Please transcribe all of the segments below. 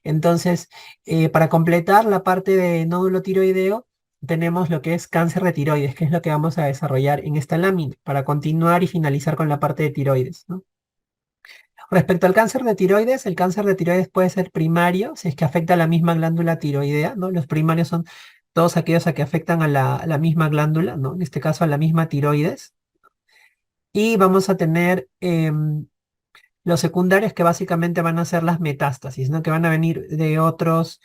Entonces, para completar la parte de nódulo tiroideo, tenemos lo que es cáncer de tiroides, que es lo que vamos a desarrollar en esta lámina, para continuar y finalizar con la parte de tiroides, ¿no? Respecto al cáncer de tiroides, el cáncer de tiroides puede ser primario, si es que afecta a la misma glándula tiroidea, ¿no? Los primarios son todos aquellos a que afectan a la misma glándula, ¿no? En este caso a la misma tiroides. Y vamos a tener los secundarios que básicamente van a ser las metástasis, ¿no? Que van a venir de otros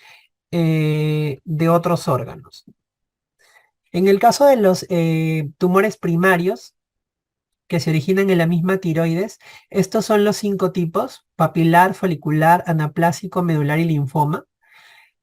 órganos. En el caso de los tumores primarios, que se originan en la misma tiroides. Estos son los 5 tipos: papilar, folicular, anaplásico, medular y linfoma.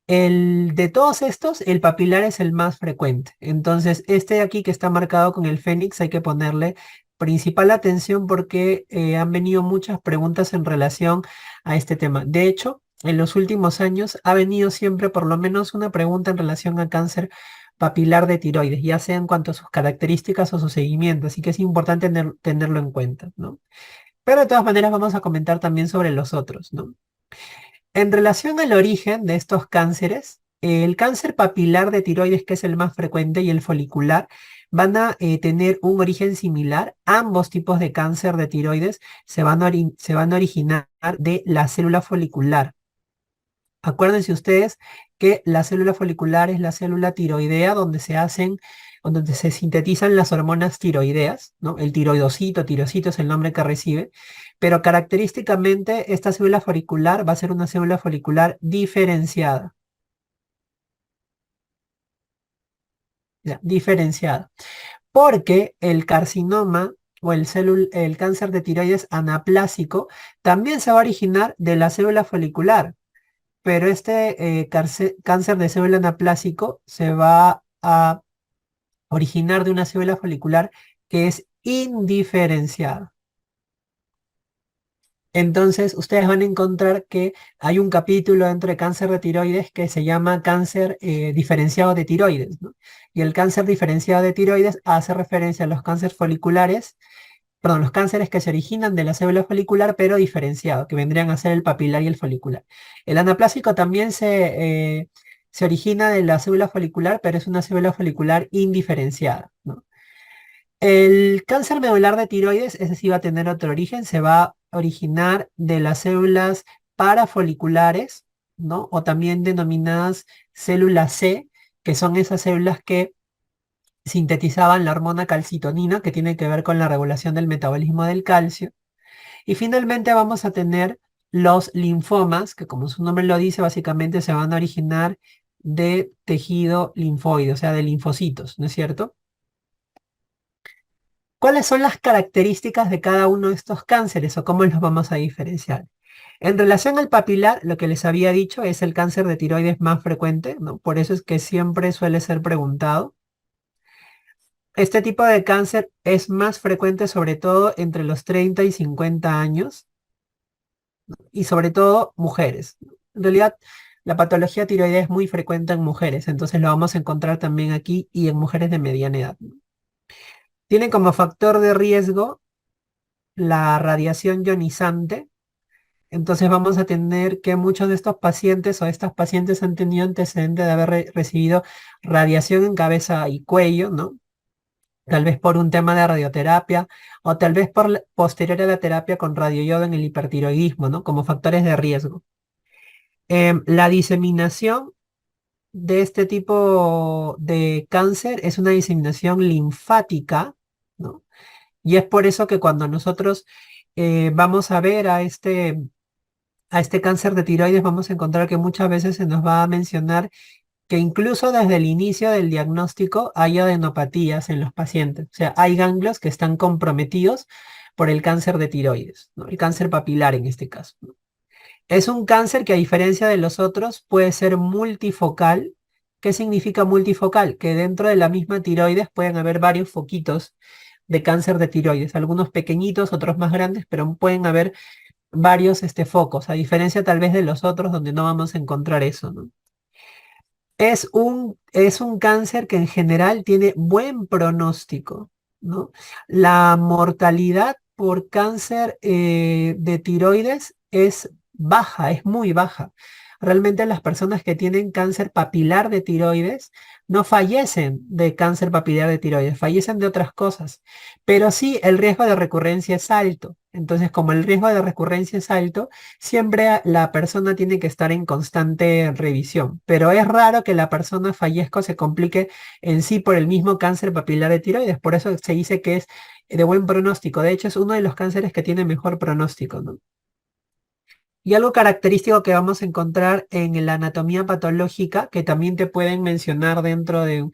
De todos estos, el papilar es el más frecuente. Entonces, este de aquí que está marcado con el fénix hay que ponerle principal atención porque han venido muchas preguntas en relación a este tema. De hecho, en los últimos años ha venido siempre por lo menos una pregunta en relación a cáncer papilar de tiroides, ya sea en cuanto a sus características o su seguimiento, así que es importante tenerlo en cuenta, ¿no? Pero de todas maneras vamos a comentar también sobre los otros, ¿no? En relación al origen de estos cánceres, el cáncer papilar de tiroides, que es el más frecuente, y el folicular, van a tener un origen similar. Ambos tipos de cáncer de tiroides se van a originar de la célula folicular. Acuérdense ustedes que la célula folicular es la célula tiroidea donde se sintetizan las hormonas tiroideas, ¿no? El tiroidocito es el nombre que recibe, pero característicamente esta célula folicular va a ser una célula folicular diferenciada, ya, diferenciada, porque el carcinoma o el cáncer de tiroides anaplásico también se va a originar de la célula folicular. Pero este cáncer de célula anaplásico se va a originar de una célula folicular que es indiferenciada. Entonces, ustedes van a encontrar que hay un capítulo dentro de cáncer de tiroides que se llama cáncer diferenciado de tiroides, ¿no? Y el cáncer diferenciado de tiroides hace referencia a los cánceres foliculares, perdón, los cánceres que se originan de la célula folicular, pero diferenciado, que vendrían a ser el papilar y el folicular. El anaplásico también se origina de la célula folicular, pero es una célula folicular indiferenciada, ¿no? El cáncer medular de tiroides, ese sí va a tener otro origen, se va a originar de las células parafoliculares, ¿no? O también denominadas células C, que son esas células que sintetizaban la hormona calcitonina, que tiene que ver con la regulación del metabolismo del calcio. Y finalmente vamos a tener los linfomas, que como su nombre lo dice, básicamente se van a originar de tejido linfoide, o sea, de linfocitos, ¿no es cierto? ¿Cuáles son las características de cada uno de estos cánceres o cómo los vamos a diferenciar? En relación al papilar, lo que les había dicho es el cáncer de tiroides más frecuente, ¿no? Por eso es que siempre suele ser preguntado. Este tipo de cáncer es más frecuente sobre todo entre los 30 y 50 años y sobre todo mujeres. En realidad, la patología tiroidea es muy frecuente en mujeres, entonces lo vamos a encontrar también aquí y en mujeres de mediana edad. Tiene como factor de riesgo la radiación ionizante, entonces vamos a tener que muchos de estos pacientes o estas pacientes han tenido antecedentes de haber recibido radiación en cabeza y cuello, ¿no? Tal vez por un tema de radioterapia o tal vez posterior a la terapia con radioyodo en el hipertiroidismo, ¿no? Como factores de riesgo. La diseminación de este tipo de cáncer es una diseminación linfática, ¿no? Y es por eso que cuando nosotros vamos a ver a este cáncer de tiroides, vamos a encontrar que muchas veces se nos va a mencionar que incluso desde el inicio del diagnóstico hay adenopatías en los pacientes. O sea, hay ganglios que están comprometidos por el cáncer de tiroides, ¿no? El cáncer papilar en este caso, ¿no? Es un cáncer que a diferencia de los otros puede ser multifocal. ¿Qué significa multifocal? Que dentro de la misma tiroides pueden haber varios foquitos de cáncer de tiroides, algunos pequeñitos, otros más grandes, pero pueden haber varios focos, a diferencia tal vez de los otros donde no vamos a encontrar eso, ¿no? Es un cáncer que en general tiene buen pronóstico, ¿no? La mortalidad por cáncer de tiroides es baja, es muy baja. realmente las personas que tienen cáncer papilar de tiroides no fallecen de cáncer papilar de tiroides, fallecen de otras cosas, pero sí el riesgo de recurrencia es alto. Entonces, como el riesgo de recurrencia es alto, siempre la persona tiene que estar en constante revisión, pero es raro que la persona fallezca o se complique en sí por el mismo cáncer papilar de tiroides, por eso se dice que es de buen pronóstico. De hecho, es uno de los cánceres que tiene mejor pronóstico, ¿no? Y algo característico que vamos a encontrar en la anatomía patológica, que también te pueden mencionar dentro de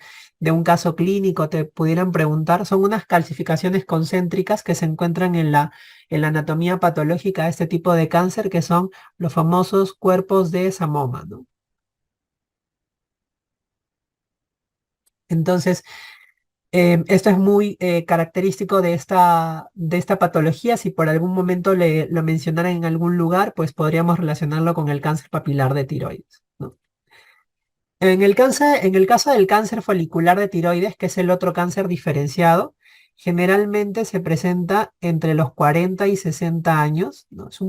un caso clínico, te pudieran preguntar, son unas calcificaciones concéntricas que se encuentran en la anatomía patológica de este tipo de cáncer, que son los famosos cuerpos de Samoma, ¿no? Entonces, esto es muy característico de esta patología. Si por algún momento lo mencionaran en algún lugar, pues podríamos relacionarlo con el cáncer papilar de tiroides, ¿no? En el caso del cáncer folicular de tiroides, que es el otro cáncer diferenciado, generalmente se presenta entre los 40 y 60 años, ¿no? Es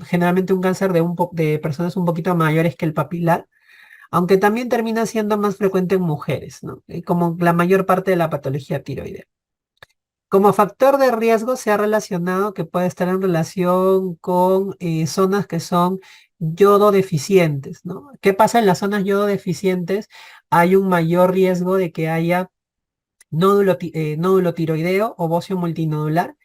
generalmente un cáncer de personas un poquito mayores que el papilar, aunque también termina siendo más frecuente en mujeres, ¿no? Como la mayor parte de la patología tiroidea. Como factor de riesgo se ha relacionado que puede estar en relación con zonas que son yodo deficientes, ¿no? ¿Qué pasa en las zonas yodo deficientes? Hay un mayor riesgo de que haya nódulo tiroideo o bocio multinodular,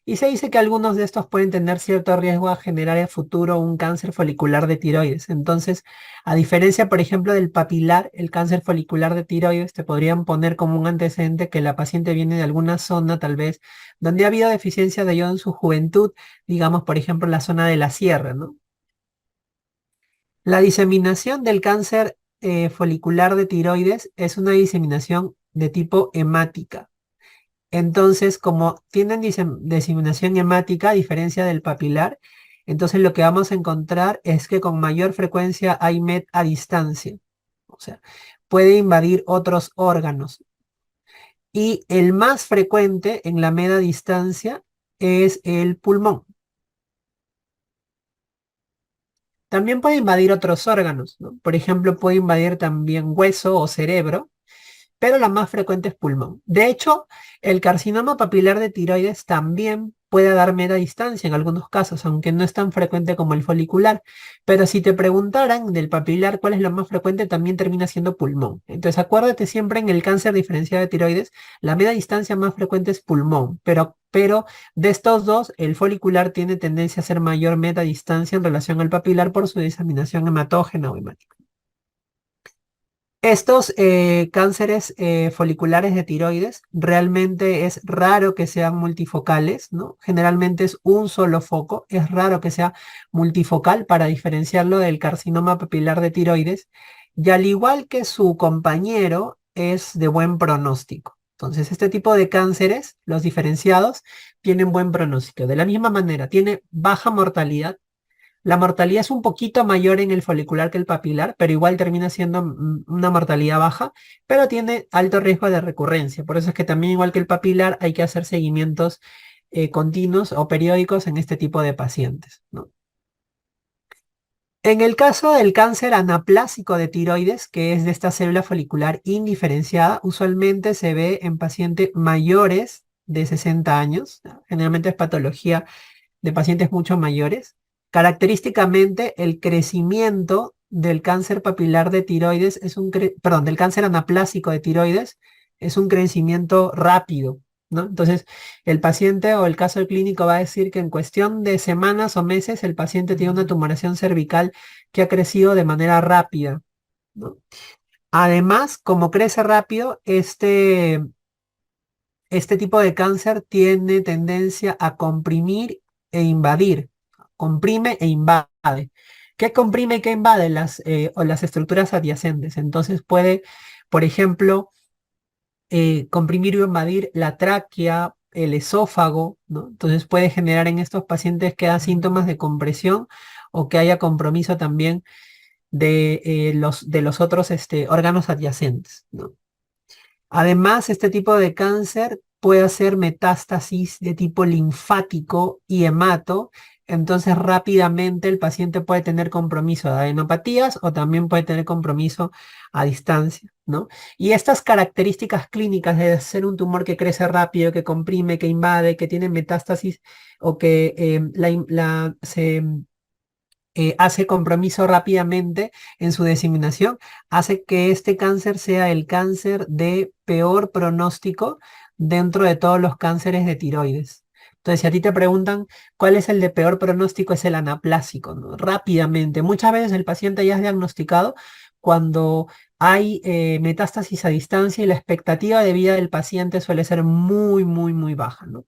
y se dice que algunos de estos pueden tener cierto riesgo a generar en futuro un cáncer folicular de tiroides. Entonces, a diferencia, por ejemplo, del papilar, el cáncer folicular de tiroides te podrían poner como un antecedente que la paciente viene de alguna zona, tal vez, donde ha habido deficiencia de yodo en su juventud, digamos, por ejemplo, la zona de la sierra, ¿no? La diseminación del cáncer folicular de tiroides es una diseminación de tipo hemática. Entonces, como tienen diseminación hemática, a diferencia del papilar, entonces lo que vamos a encontrar es que con mayor frecuencia hay MET a distancia. O sea, puede invadir otros órganos. Y el más frecuente en la media distancia es el pulmón. También puede invadir otros órganos, ¿no? Por ejemplo, puede invadir también hueso o cerebro, pero la más frecuente es pulmón. De hecho, el carcinoma papilar de tiroides también puede dar media distancia en algunos casos, aunque no es tan frecuente como el folicular. Pero si te preguntaran del papilar cuál es lo más frecuente, también termina siendo pulmón. Entonces, acuérdate siempre en el cáncer diferenciado de tiroides, la media distancia más frecuente es pulmón, pero de estos dos, el folicular tiene tendencia a ser mayor media distancia en relación al papilar por su diseminación hematógena o hemática. Estos cánceres foliculares de tiroides realmente es raro que sean multifocales, ¿no? Generalmente es un solo foco, es raro que sea multifocal para diferenciarlo del carcinoma papilar de tiroides, y al igual que su compañero es de buen pronóstico. Entonces, este tipo de cánceres, los diferenciados, tienen buen pronóstico. De la misma manera, tiene baja mortalidad. La mortalidad es un poquito mayor en el folicular que el papilar, pero igual termina siendo una mortalidad baja, pero tiene alto riesgo de recurrencia. Por eso es que también, igual que el papilar, hay que hacer seguimientos continuos o periódicos en este tipo de pacientes, ¿no? En el caso del cáncer anaplásico de tiroides, que es de esta célula folicular indiferenciada, usualmente se ve en pacientes mayores de 60 años, ¿no? Generalmente es patología de pacientes mucho mayores. Característicamente, el crecimiento del cáncer papilar de tiroides perdón, del cáncer anaplásico de tiroides es un crecimiento rápido, ¿no? Entonces, el paciente o el caso clínico va a decir que en cuestión de semanas o meses el paciente tiene una tumoración cervical que ha crecido de manera rápida, ¿no? Además, como crece rápido, este tipo de cáncer tiene tendencia a comprimir e invadir. Comprime e invade. ¿Qué comprime y qué invade? O las estructuras adyacentes. Entonces puede, por ejemplo, comprimir o invadir la tráquea, el esófago, ¿no? Entonces puede generar en estos pacientes que da síntomas de compresión o que haya compromiso también de los otros órganos adyacentes, ¿no? Además, este tipo de cáncer puede hacer metástasis de tipo linfático y hemato Entonces rápidamente el paciente puede tener compromiso de adenopatías o también puede tener compromiso a distancia, ¿no? Y estas características clínicas de ser un tumor que crece rápido, que comprime, que invade, que tiene metástasis o que se hace compromiso rápidamente en su diseminación, hace que este cáncer sea el cáncer de peor pronóstico dentro de todos los cánceres de tiroides. Entonces, si a ti te preguntan cuál es el de peor pronóstico, es el anaplásico, ¿no? Rápidamente. Muchas veces el paciente ya es diagnosticado cuando hay metástasis a distancia y la expectativa de vida del paciente suele ser muy, muy, muy baja, ¿no?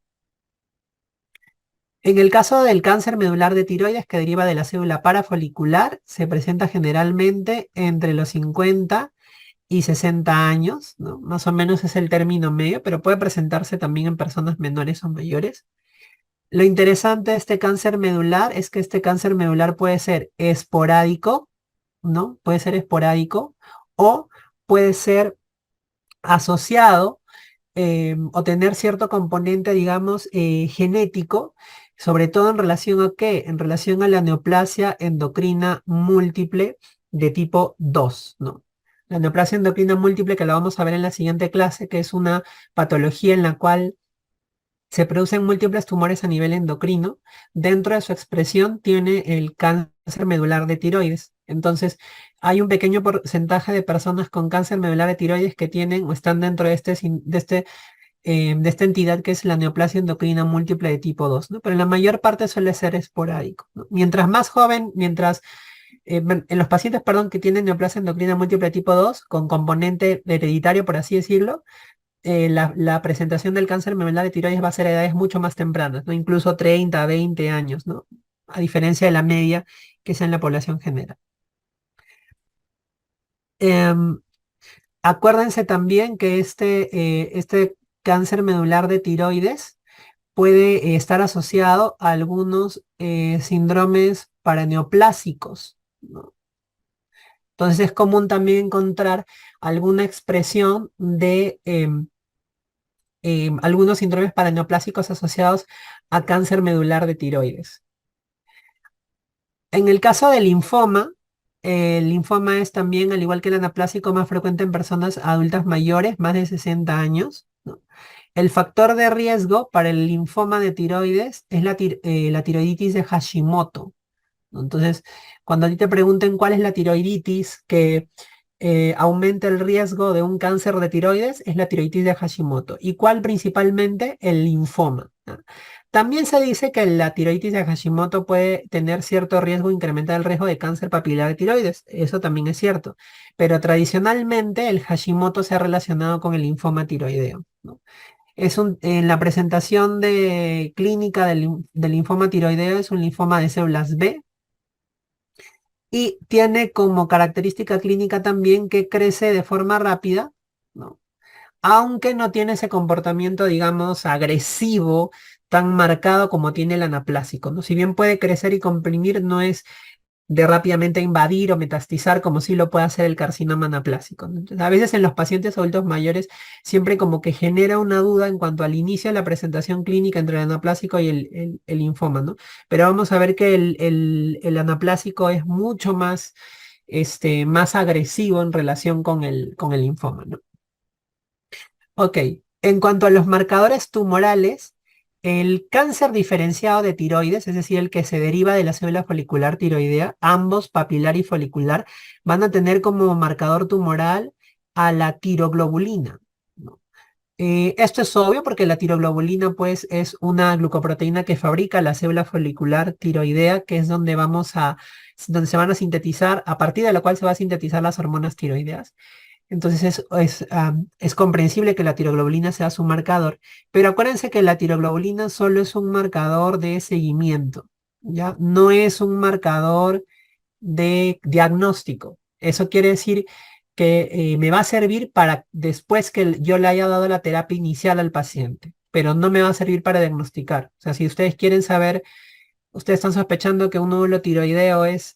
En el caso del cáncer medular de tiroides que deriva de la célula parafolicular, se presenta generalmente entre los 50 y 60 años, ¿no? Más o menos es el término medio, pero puede presentarse también en personas menores o mayores. Lo interesante de este cáncer medular es que este cáncer medular puede ser esporádico, ¿no? Puede ser esporádico o puede ser asociado o tener cierto componente, digamos, genético, sobre todo en relación a qué, en relación a la neoplasia endocrina múltiple de tipo 2, ¿no? La neoplasia endocrina múltiple que la vamos a ver en la siguiente clase, que es una patología en la cual se producen múltiples tumores a nivel endocrino. Dentro de su expresión tiene el cáncer medular de tiroides. Entonces, hay un pequeño porcentaje de personas con cáncer medular de tiroides que tienen o están dentro de de esta entidad que es la neoplasia endocrina múltiple de tipo 2, ¿no? Pero en la mayor parte suele ser esporádico, ¿no? Mientras más joven, en los pacientes, perdón, que tienen neoplasia endocrina múltiple de tipo 2, con componente hereditario, por así decirlo, la presentación del cáncer medular de tiroides va a ser a edades mucho más tempranas, ¿no? Incluso 30, 20 años, ¿no? A diferencia de la media que es en la población general. Em, Acuérdense también que este cáncer medular de tiroides puede estar asociado a algunos síndromes paraneoplásicos, ¿no? Entonces es común también encontrar alguna expresión de algunos síndromes paraneoplásicos asociados a cáncer medular de tiroides. En el caso del linfoma, el linfoma es también, al igual que el anaplásico, más frecuente en personas adultas mayores, más de 60 años, ¿no? El factor de riesgo para el linfoma de tiroides es la tiroiditis de Hashimoto, ¿no? Entonces, cuando a ti te pregunten cuál es la tiroiditis que aumenta el riesgo de un cáncer de tiroides, es la tiroiditis de Hashimoto. ¿Y cuál principalmente? El linfoma, ¿no? También se dice que la tiroiditis de Hashimoto puede tener cierto riesgo, incrementar el riesgo de cáncer papilar de tiroides. Eso también es cierto. Pero tradicionalmente el Hashimoto se ha relacionado con el linfoma tiroideo, ¿no? En la presentación de clínica del linfoma tiroideo es un linfoma de células B y tiene como característica clínica también que crece de forma rápida, ¿no? Aunque no tiene ese comportamiento, digamos, agresivo tan marcado como tiene el anaplásico, ¿no? Si bien puede crecer y comprimir, no es de rápidamente invadir o metastizar como sí lo puede hacer el carcinoma anaplásico, ¿no? Entonces, a veces en los pacientes adultos mayores siempre como que genera una duda en cuanto al inicio de la presentación clínica entre el anaplásico y el linfoma, ¿no? Pero vamos a ver que el anaplásico es mucho más, más agresivo en relación con el linfoma, ¿no? Ok, en cuanto a los marcadores tumorales, el cáncer diferenciado de tiroides, es decir, el que se deriva de la célula folicular tiroidea, ambos papilar y folicular, van a tener como marcador tumoral a la tiroglobulina, ¿no? Esto es obvio porque la tiroglobulina pues es una glucoproteína que fabrica la célula folicular tiroidea, que es donde se van a sintetizar, a partir de la cual se va a sintetizar las hormonas tiroideas. Entonces es comprensible que la tiroglobulina sea su marcador, pero acuérdense que la tiroglobulina solo es un marcador de seguimiento, ¿ya? No es un marcador de diagnóstico. Eso quiere decir que me va a servir para después que yo le haya dado la terapia inicial al paciente, pero no me va a servir para diagnosticar. O sea, si ustedes quieren saber, ustedes están sospechando que un nódulo tiroideo es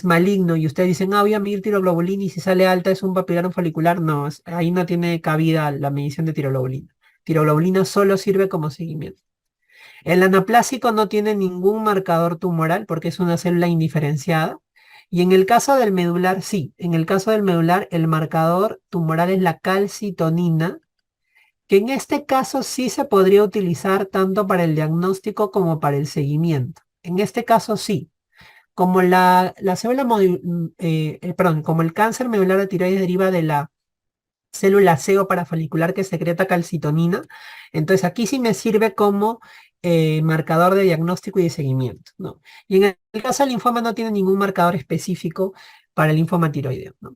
maligno y ustedes dicen, voy a medir tiroglobulina y si sale alta es un papiloma folicular, no, ahí no tiene cabida la medición de tiroglobulina. Tiroglobulina solo sirve como seguimiento. El anaplásico no tiene ningún marcador tumoral porque es una célula indiferenciada. Y en el caso del medular, sí. En el caso del medular, el marcador tumoral es la calcitonina, que en este caso sí se podría utilizar tanto para el diagnóstico como para el seguimiento. En este caso sí. Como la célula, perdón, como el cáncer medular de tiroides deriva de la célula CO parafolicular que secreta calcitonina. Entonces aquí sí me sirve como marcador de diagnóstico y de seguimiento, ¿no? Y en el caso del linfoma no tiene ningún marcador específico para el linfoma tiroideo, ¿no?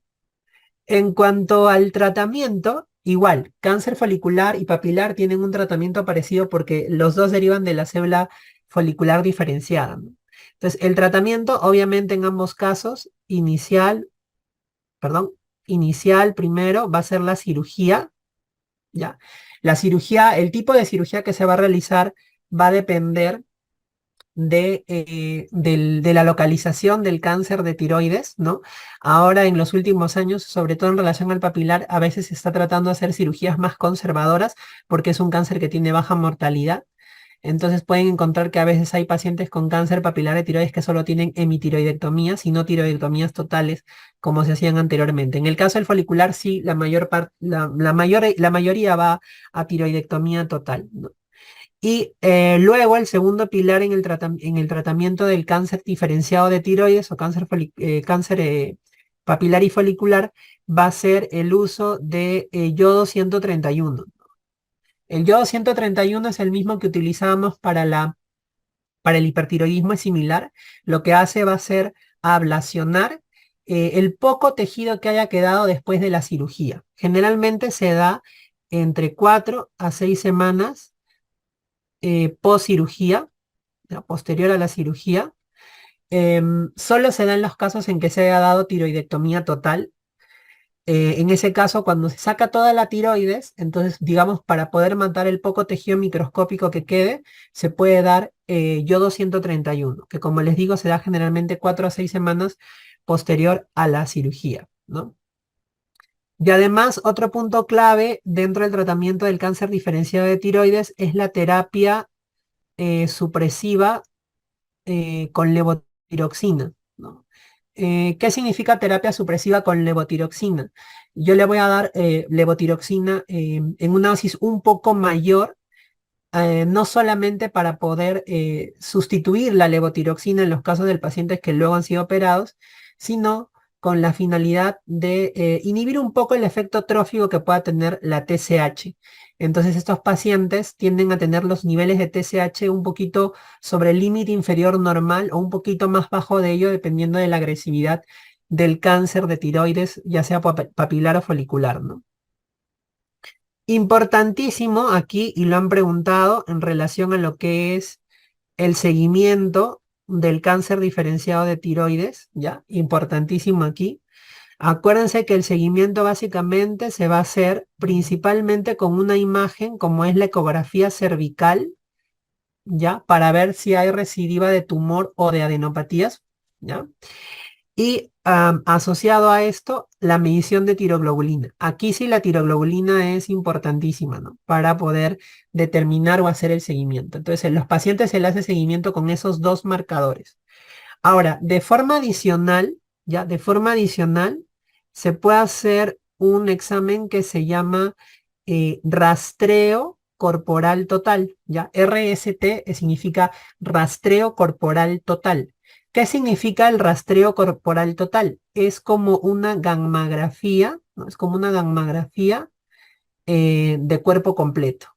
En cuanto al tratamiento, igual, cáncer folicular y papilar tienen un tratamiento parecido porque los dos derivan de la célula folicular diferenciada, ¿no? Entonces, el tratamiento, obviamente, en ambos casos, perdón, inicial primero va a ser la cirugía, ¿ya? La cirugía, el tipo de cirugía que se va a realizar va a depender de la localización del cáncer de tiroides, ¿no? Ahora, en los últimos años, sobre todo en relación al papilar, a veces se está tratando de hacer cirugías más conservadoras porque es un cáncer que tiene baja mortalidad. Entonces pueden encontrar que a veces hay pacientes con cáncer papilar de tiroides que solo tienen hemitiroidectomías y no tiroidectomías totales como se hacían anteriormente. En el caso del folicular, sí, la mayoría va a tiroidectomía total, ¿no? Y luego el segundo pilar en el tratamiento del cáncer diferenciado de tiroides o cáncer papilar y folicular va a ser el uso de yodo 131. El yodo 131 es el mismo que utilizábamos para el hipertiroidismo, es similar. Lo que hace va a ser ablacionar el poco tejido que haya quedado después de la cirugía. Generalmente se da entre 4 a 6 semanas post cirugía, posterior a la cirugía. Solo se da en los casos en que se haya dado tiroidectomía total. En ese caso, cuando se saca toda la tiroides, entonces, digamos, para poder matar el poco tejido microscópico que quede, se puede dar yodo 131, que como les digo, se da generalmente 4 a 6 semanas posterior a la cirugía, ¿no? Y además, otro punto clave dentro del tratamiento del cáncer diferenciado de tiroides es la terapia supresiva con levotiroxina, ¿no? ¿Qué significa terapia supresiva con levotiroxina? Yo le voy a dar levotiroxina en una dosis un poco mayor, no solamente para poder sustituir la levotiroxina en los casos de pacientes que luego han sido operados, sino con la finalidad de inhibir un poco el efecto trófico que pueda tener la TSH. Entonces estos pacientes tienden a tener los niveles de TSH un poquito sobre el límite inferior normal o un poquito más bajo de ello, dependiendo de la agresividad del cáncer de tiroides, ya sea papilar o folicular, ¿no? Importantísimo aquí, y lo han preguntado en relación a lo que es el seguimiento del cáncer diferenciado de tiroides, ¿ya? Importantísimo aquí. Acuérdense que el seguimiento básicamente se va a hacer principalmente con una imagen como es la ecografía cervical, ¿ya? Para ver si hay recidiva de tumor o de adenopatías, ¿ya? Y asociado a esto, la medición de tiroglobulina. Aquí sí la tiroglobulina es importantísima, ¿no? Para poder determinar o hacer el seguimiento. Entonces, en los pacientes se le hace seguimiento con esos dos marcadores. Ahora, de forma adicional, ya, de forma adicional, se puede hacer un examen que se llama rastreo corporal total, ya. RST significa rastreo corporal total. ¿Qué significa el rastreo corporal total? Es como una gammagrafía, ¿no? Es como una gammagrafía de cuerpo completo.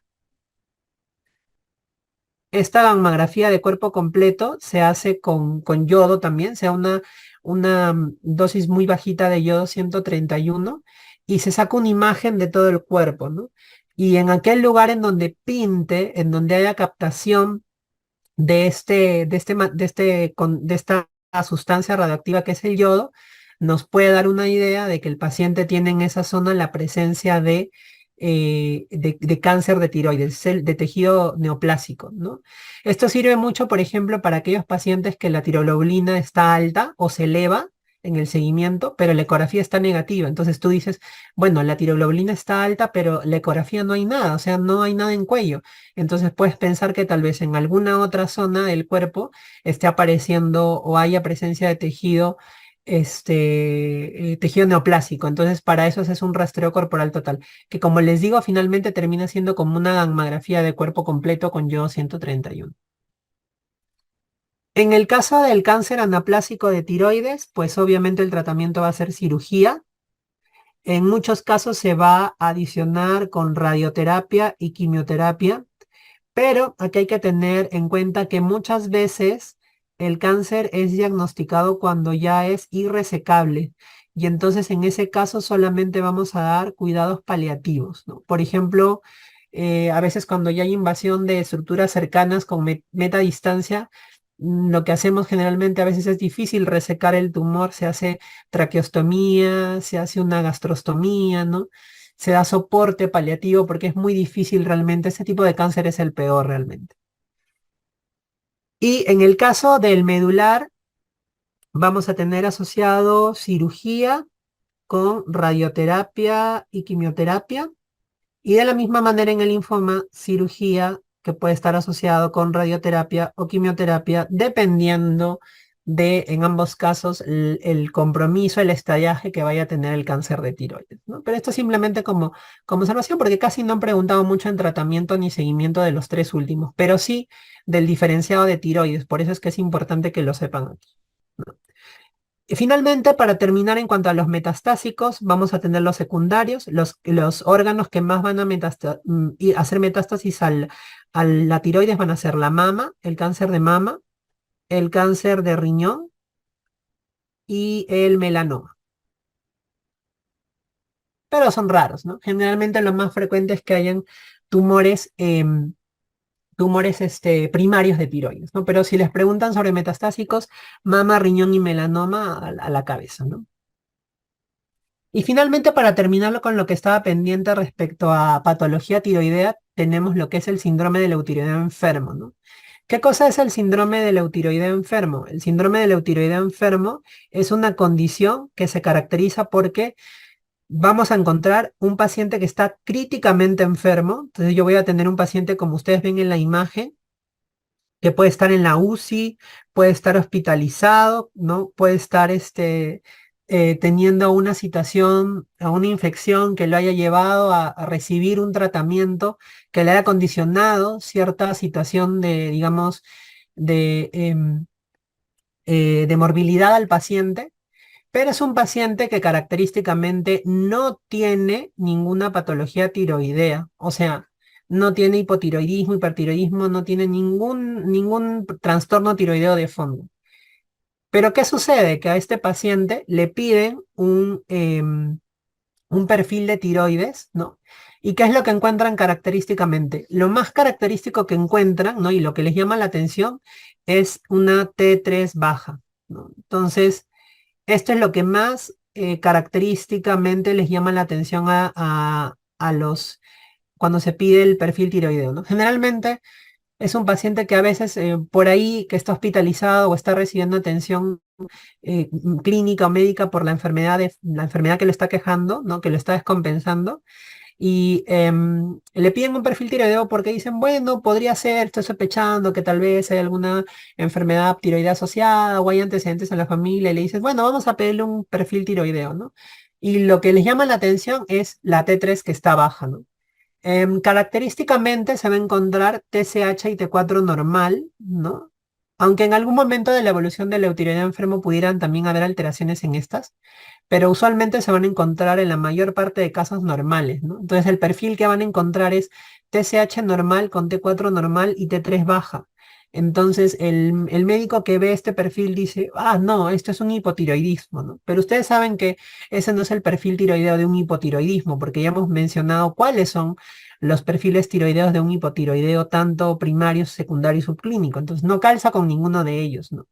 Esta gammagrafía de cuerpo completo se hace con yodo también, sea una dosis muy bajita de yodo 131 y se saca una imagen de todo el cuerpo, ¿no? Y en aquel lugar en donde pinte, en donde haya captación de esta sustancia radioactiva que es el yodo, nos puede dar una idea de que el paciente tiene en esa zona la presencia de cáncer de tiroides, de tejido neoplásico, ¿no? Esto sirve mucho, por ejemplo, para aquellos pacientes que la tiroglobulina está alta o se eleva en el seguimiento, pero la ecografía está negativa. Entonces tú dices, bueno, la tiroglobulina está alta, pero la ecografía no hay nada, o sea, no hay nada en cuello. Entonces puedes pensar que tal vez en alguna otra zona del cuerpo esté apareciendo o haya presencia de tejido, tejido neoplásico. Entonces, para eso es un rastreo corporal total, que como les digo, finalmente termina siendo como una gammagrafía de cuerpo completo con yo 131. En el caso del cáncer anaplásico de tiroides, pues obviamente el tratamiento va a ser cirugía. En muchos casos se va a adicionar con radioterapia y quimioterapia, pero aquí hay que tener en cuenta que muchas veces el cáncer es diagnosticado cuando ya es irresecable y entonces en ese caso solamente vamos a dar cuidados paliativos, ¿no? Por ejemplo, a veces cuando ya hay invasión de estructuras cercanas con metadistancia, lo que hacemos generalmente a veces es difícil resecar el tumor, se hace traqueostomía, se hace una gastrostomía, ¿no? Se da soporte paliativo porque es muy difícil realmente, este tipo de cáncer es el peor realmente. Y en el caso del medular, vamos a tener asociado cirugía con radioterapia y quimioterapia. Y de la misma manera en el linfoma, cirugía que puede estar asociado con radioterapia o quimioterapia, dependiendo de, en ambos casos, el compromiso, el estadiaje que vaya a tener el cáncer de tiroides, ¿no? Pero esto simplemente como observación, porque casi no han preguntado mucho en tratamiento ni seguimiento de los tres últimos, pero sí del diferenciado de tiroides. Por eso es que es importante que lo sepan aquí, ¿no? Y finalmente, para terminar, en cuanto a los metastásicos, vamos a tener los secundarios, los órganos que más van a hacer metástasis a la tiroides van a ser la mama, el cáncer de mama, el cáncer de riñón y el melanoma. Pero son raros, ¿no? Generalmente lo más frecuente es que hayan tumores, primarios de tiroides, ¿no? Pero si les preguntan sobre metastásicos, mama, riñón y melanoma a la cabeza, ¿no? Y finalmente, para terminarlo con lo que estaba pendiente respecto a patología tiroidea, tenemos lo que es el síndrome del eutiroideo enfermo, ¿no? ¿Qué cosa es el síndrome del eutiroideo enfermo? El síndrome del eutiroideo enfermo es una condición que se caracteriza porque vamos a encontrar un paciente que está críticamente enfermo. Entonces yo voy a tener un paciente, como ustedes ven en la imagen, que puede estar en la UCI, puede estar hospitalizado, ¿no? Puede estar teniendo una situación, a una infección que lo haya llevado a recibir un tratamiento que le haya condicionado cierta situación de, digamos, de morbilidad al paciente, pero es un paciente que característicamente no tiene ninguna patología tiroidea, o sea, no tiene hipotiroidismo, hipertiroidismo, no tiene ningún trastorno tiroideo de fondo. Pero ¿qué sucede? Que a este paciente le piden un perfil de tiroides, ¿no? ¿Y qué es lo que encuentran característicamente? Lo más característico que encuentran, ¿no? Y lo que les llama la atención es una T3 baja, ¿no? Entonces, esto es lo que más característicamente les llama la atención a los, cuando se pide el perfil tiroideo, ¿no? Generalmente es un paciente que a veces por ahí que está hospitalizado o está recibiendo atención clínica o médica por la enfermedad que lo está quejando, ¿no? Que lo está descompensando. Y le piden un perfil tiroideo porque dicen, bueno, podría ser, estoy sospechando que tal vez hay alguna enfermedad tiroidea asociada o hay antecedentes en la familia. Y le dices, bueno, vamos a pedirle un perfil tiroideo, ¿no? Y lo que les llama la atención es la T3 que está baja, ¿no? Característicamente se va a encontrar TSH y T4 normal, ¿no? Aunque en algún momento de la evolución del eutiroideo enfermo pudieran también haber alteraciones en estas, pero usualmente se van a encontrar en la mayor parte de casos normales, ¿no? Entonces el perfil que van a encontrar es TSH normal con T4 normal y T3 baja. Entonces el médico que ve este perfil dice, ah, no, esto es un hipotiroidismo, ¿no? Pero ustedes saben que ese no es el perfil tiroideo de un hipotiroidismo, porque ya hemos mencionado cuáles son los perfiles tiroideos de un hipotiroideo, tanto primario, secundario y subclínico. Entonces no calza con ninguno de ellos, ¿no?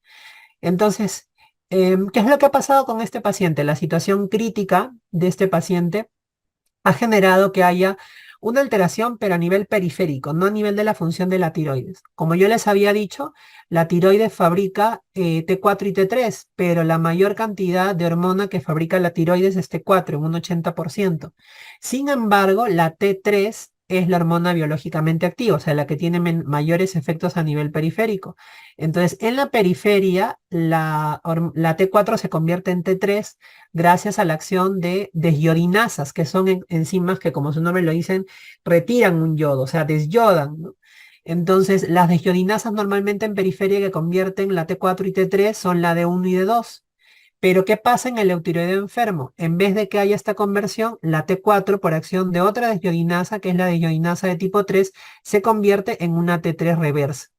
Entonces, ¿qué es lo que ha pasado con este paciente? La situación crítica de este paciente ha generado que haya una alteración, pero a nivel periférico, no a nivel de la función de la tiroides. Como yo les había dicho, la tiroides fabrica T4 y T3, pero la mayor cantidad de hormona que fabrica la tiroides es T4, en un 80%. Sin embargo, la T3 es la hormona biológicamente activa, o sea, la que tiene mayores efectos a nivel periférico. Entonces, en la periferia, la T4 se convierte en T3 gracias a la acción de desyodinasas, que son enzimas que, como su nombre lo dicen, retiran un yodo, o sea, desyodan, ¿no? Entonces, las desyodinasas normalmente en periferia que convierten la T4 y T3 son la D1 y D2. Pero ¿qué pasa en el eutiroideo enfermo? En vez de que haya esta conversión, la T4 por acción de otra desyodinasa, que es la desyodinasa de tipo 3, se convierte en una T3 reversa.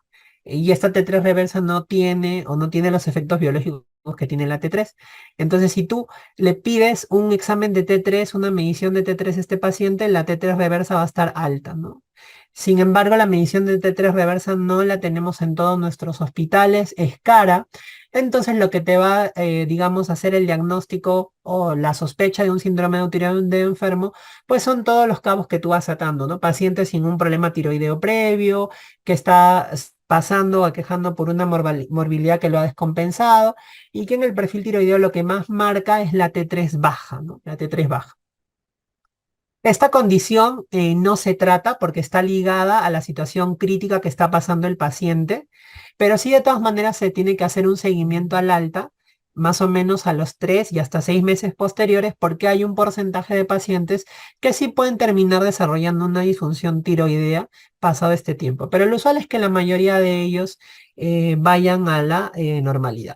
Y esta T3 reversa no tiene o no tiene los efectos biológicos que tiene la T3. Entonces, si tú le pides un examen de T3, una medición de T3 a este paciente, la T3 reversa va a estar alta, ¿no? Sin embargo, la medición de T3 reversa no la tenemos en todos nuestros hospitales, es cara. Entonces, lo que te va, digamos, a hacer el diagnóstico o la sospecha de un síndrome de tiroideo enfermo, pues son todos los cabos que tú vas atando, ¿no? Pacientes sin un problema tiroideo previo, que está pasando o aquejando por una morbilidad que lo ha descompensado y que en el perfil tiroideo lo que más marca es la T3 baja, ¿no? La T3 baja. Esta condición no se trata porque está ligada a la situación crítica que está pasando el paciente, pero sí de todas maneras se tiene que hacer un seguimiento al alta, más o menos a los 3 y hasta 6 meses posteriores, porque hay un porcentaje de pacientes que sí pueden terminar desarrollando una disfunción tiroidea pasado este tiempo. Pero lo usual es que la mayoría de ellos vayan a la normalidad.